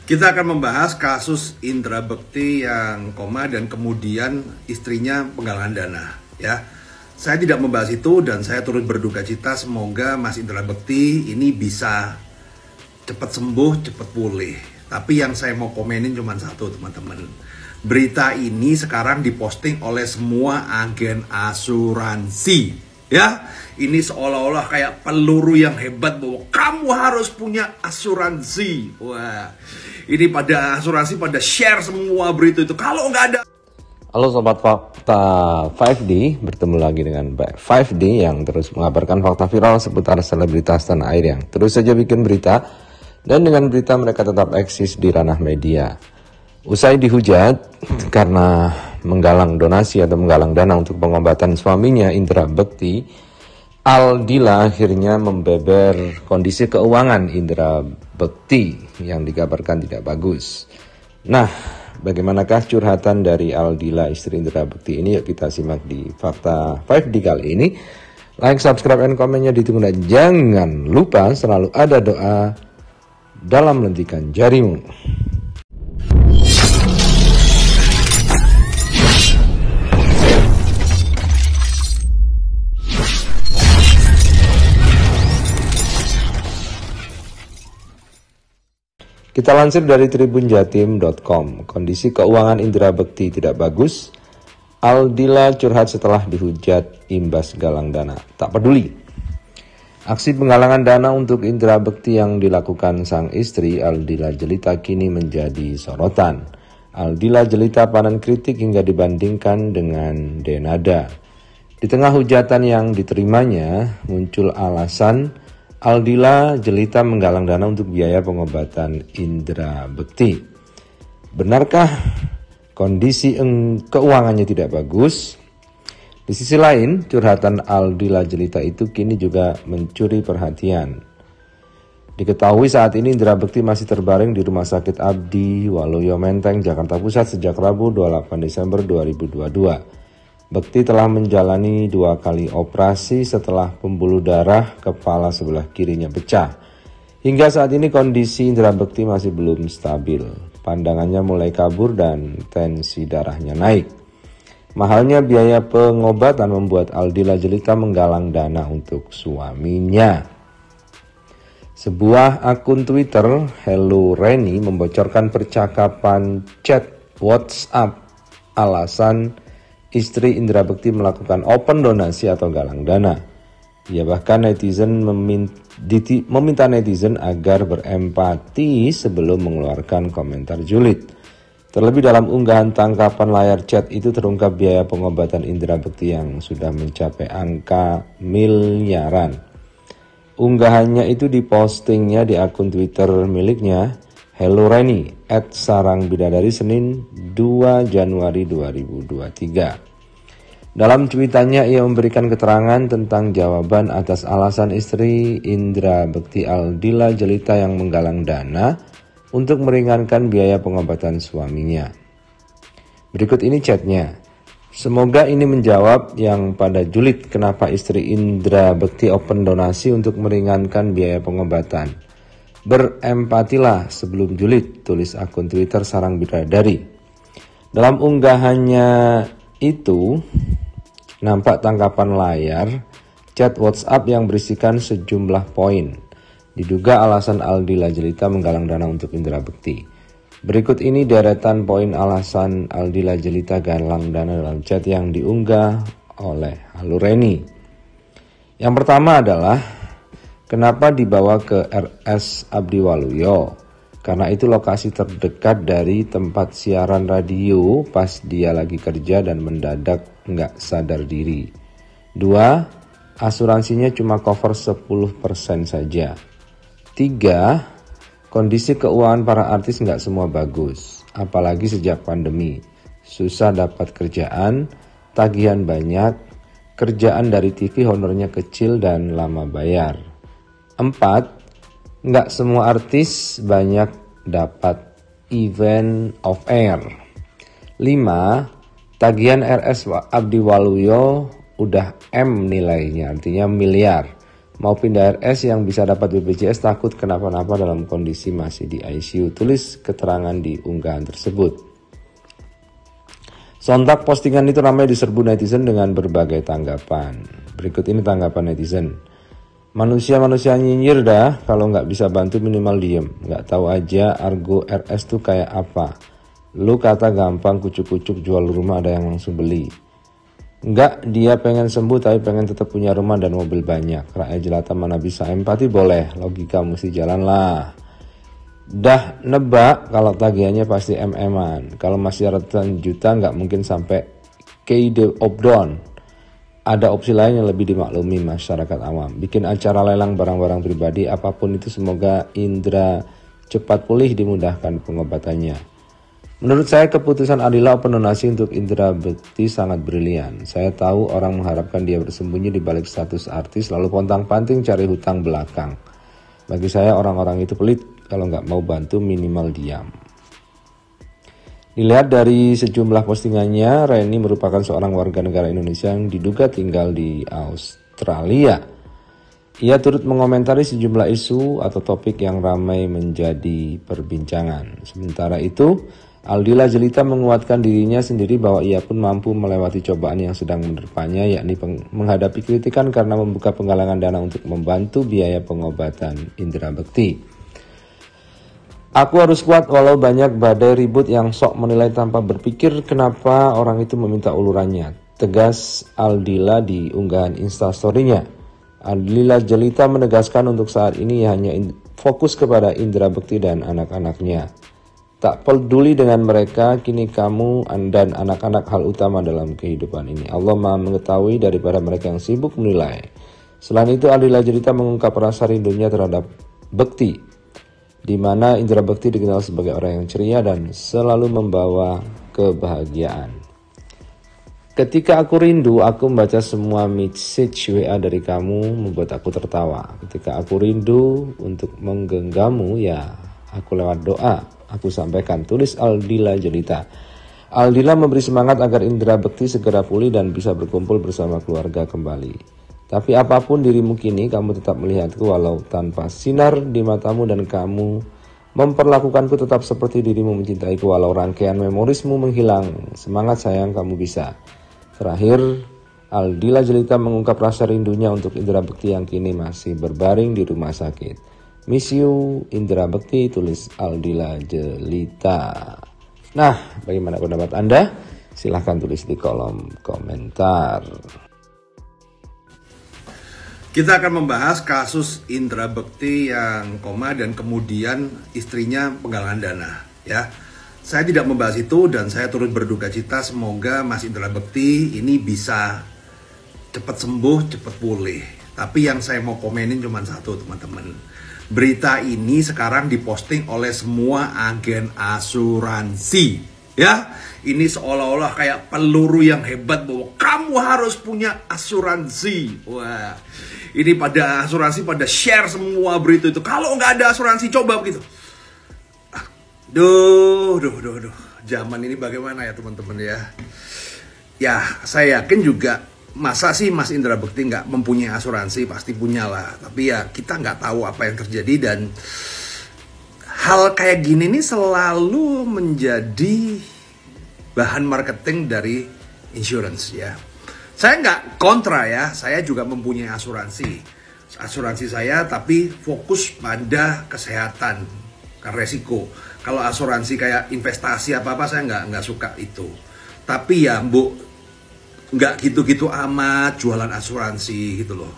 Kita akan membahas kasus Indra Bekti yang koma dan kemudian istrinya penggalangan dana. Ya, saya tidak membahas itu dan saya turut berduka cita. Semoga Mas Indra Bekti ini bisa cepat sembuh, cepat pulih. Tapi yang saya mau komenin cuma satu, teman-teman. Berita ini sekarang diposting oleh semua agen asuransi. Ya, ini seolah-olah kayak peluru yang hebat bahwa kamu harus punya asuransi. Wah, ini pada asuransi pada share semua berita itu. Kalau nggak ada. Halo Sobat Fakta 5D, bertemu lagi dengan Mbak 5D yang terus mengabarkan fakta viral seputar selebritas tanah air yang terus saja bikin berita. Dan dengan berita mereka tetap eksis di ranah media. Usai dihujat karena menggalang donasi atau menggalang dana untuk pengobatan suaminya Indra Bekti, Aldila akhirnya membeber kondisi keuangan Indra Bekti yang dikabarkan tidak bagus. Nah, bagaimanakah curhatan dari Aldila istri Indra Bekti ini? Yuk kita simak di Fakta 5D kali ini. Like, subscribe, dan komennya ditunggu. Dan jangan lupa selalu ada doa dalam lentikan jarimu. Kita lansir dari tribunjatim.com, kondisi keuangan Indra Bekti tidak bagus. Aldila curhat setelah dihujat imbas galang dana. Tak peduli. Aksi penggalangan dana untuk Indra Bekti yang dilakukan sang istri Aldila Jelita kini menjadi sorotan. Aldila Jelita panen kritik hingga dibandingkan dengan Denada. Di tengah hujatan yang diterimanya, muncul alasan Aldila Jelita menggalang dana untuk biaya pengobatan Indra Bekti. Benarkah kondisi keuangannya tidak bagus? Di sisi lain, curhatan Aldila Jelita itu kini juga mencuri perhatian. Diketahui saat ini Indra Bekti masih terbaring di Rumah Sakit Abdi Waluyo Menteng, Jakarta Pusat sejak Rabu 28 Desember 2022. Bekti telah menjalani 2 kali operasi setelah pembuluh darah kepala sebelah kirinya pecah. Hingga saat ini kondisi Indra Bekti masih belum stabil. Pandangannya mulai kabur dan tensi darahnya naik. Mahalnya biaya pengobatan membuat Aldila Jelita menggalang dana untuk suaminya. Sebuah akun Twitter, Hello Reni, membocorkan percakapan chat WhatsApp alasan istri Indra Bekti melakukan open donasi atau galang dana. Ia bahkan meminta netizen agar berempati sebelum mengeluarkan komentar julid. Terlebih dalam unggahan tangkapan layar chat itu terungkap biaya pengobatan Indra Bekti yang sudah mencapai angka miliaran. Unggahannya itu dipostingnya di akun Twitter miliknya, Hello Reni, @sarangbidadari Senin 2 Januari 2023. Dalam cuitannya ia memberikan keterangan tentang jawaban atas alasan istri Indra Bekti Aldila Jelita yang menggalang dana untuk meringankan biaya pengobatan suaminya. Berikut ini chatnya. Semoga ini menjawab yang pada julid kenapa istri Indra Bekti open donasi untuk meringankan biaya pengobatan. Berempatilah sebelum julid, tulis akun Twitter Sarang Bidadari. Dalam unggahannya itu, nampak tangkapan layar chat WhatsApp yang berisikan sejumlah poin. Diduga alasan Aldila Jelita menggalang dana untuk Indra Bekti. Berikut ini deretan poin alasan Aldila Jelita galang dana dalam chat yang diunggah oleh Hello Reni. Yang pertama adalah, kenapa dibawa ke RS Abdi Waluyo? Karena itu lokasi terdekat dari tempat siaran radio pas dia lagi kerja dan mendadak nggak sadar diri. 2. Asuransinya cuma cover 10% saja. 3. Kondisi keuangan para artis nggak semua bagus, apalagi sejak pandemi. Susah dapat kerjaan, tagihan banyak, kerjaan dari TV honornya kecil dan lama bayar. 4. Nggak semua artis banyak dapat event off air. 5. Tagihan RS Abdi Waluyo udah M nilainya, artinya miliar. Mau pindah RS yang bisa dapat BPJS, takut kenapa-napa dalam kondisi masih di ICU. Tulis keterangan di unggahan tersebut. Sontak postingan itu ramai diserbu netizen dengan berbagai tanggapan. Berikut ini tanggapan netizen. Manusia-manusia nyinyir dah, kalau nggak bisa bantu minimal diem. Nggak tahu aja argo RS tuh kayak apa. Lu kata gampang kucuk-kucuk jual rumah ada yang langsung beli. Enggak, dia pengen sembuh tapi pengen tetap punya rumah dan mobil banyak. Rakyat jelata mana bisa empati boleh, logika mesti jalan lah. Dah nebak kalau tagihannya pasti MM-an. Kalau masih ratusan juta nggak mungkin sampai KD Obdon. Ada opsi lain yang lebih dimaklumi masyarakat awam. Bikin acara lelang barang-barang pribadi apapun itu, semoga Indra cepat pulih, dimudahkan pengobatannya. Menurut saya keputusan Aldila open donasi untuk Indra Bekti sangat brilian. Saya tahu orang mengharapkan dia bersembunyi di balik status artis lalu pontang-panting cari hutang belakang. Bagi saya orang-orang itu pelit, kalau nggak mau bantu minimal diam. Dilihat dari sejumlah postingannya, Reni merupakan seorang warga negara Indonesia yang diduga tinggal di Australia. Ia turut mengomentari sejumlah isu atau topik yang ramai menjadi perbincangan. Sementara itu, Aldila Jelita menguatkan dirinya sendiri bahwa ia pun mampu melewati cobaan yang sedang menerpanya, yakni menghadapi kritikan karena membuka penggalangan dana untuk membantu biaya pengobatan Indra Bekti. Aku harus kuat walau banyak badai ribut yang sok menilai tanpa berpikir kenapa orang itu meminta ulurannya. Tegas Aldila di unggahan Instastory-nya. Aldila Jelita menegaskan untuk saat ini hanya fokus kepada Indra Bekti dan anak-anaknya. Tak peduli dengan mereka, kini kamu dan anak-anak hal utama dalam kehidupan ini. Allah Maha mengetahui daripada mereka yang sibuk menilai. Selain itu, Aldila Jelita mengungkap rasa rindunya terhadap Bekti, di mana Indra Bekti dikenal sebagai orang yang ceria dan selalu membawa kebahagiaan. Ketika aku rindu, aku membaca semua message WA dari kamu membuat aku tertawa. Ketika aku rindu untuk menggenggammu, ya aku lewat doa. Aku sampaikan, tulis Aldila Jelita. Aldila memberi semangat agar Indra Bekti segera pulih dan bisa berkumpul bersama keluarga kembali. Tapi apapun dirimu kini, kamu tetap melihatku walau tanpa sinar di matamu dan kamu memperlakukanku tetap seperti dirimu mencintaiku walau rangkaian memorismu menghilang. Semangat sayang, kamu bisa. Terakhir, Aldila Jelita mengungkap rasa rindunya untuk Indra Bekti yang kini masih berbaring di rumah sakit. Miss you Indra Bekti, tulis Aldila Jelita. Nah, bagaimana pendapat Anda? Silahkan tulis di kolom komentar. Kita akan membahas kasus Indra Bekti yang koma dan kemudian istrinya penggalangan dana. Ya, saya tidak membahas itu dan saya turut berduka cita. Semoga Mas Indra Bekti ini bisa cepat sembuh, cepat pulih. Tapi yang saya mau komenin cuma satu, teman-teman. Berita ini sekarang diposting oleh semua agen asuransi, ya. Ini seolah-olah kayak peluru yang hebat bahwa kamu harus punya asuransi. Wah, ini pada asuransi pada share semua berita itu. Kalau nggak ada asuransi, coba begitu. Duh. Zaman ini bagaimana ya teman-teman ya? Ya, saya yakin juga. Masa sih Mas Indra Bekti nggak mempunyai asuransi? Pasti punya lah. Tapi ya kita nggak tahu apa yang terjadi dan hal kayak gini nih selalu menjadi bahan marketing dari insurance ya. Saya nggak kontra ya. Saya juga mempunyai asuransi saya, tapi fokus pada kesehatan karena resiko. Kalau asuransi kayak investasi apa saya nggak suka itu. Tapi ya nggak gitu-gitu amat jualan asuransi gitu loh.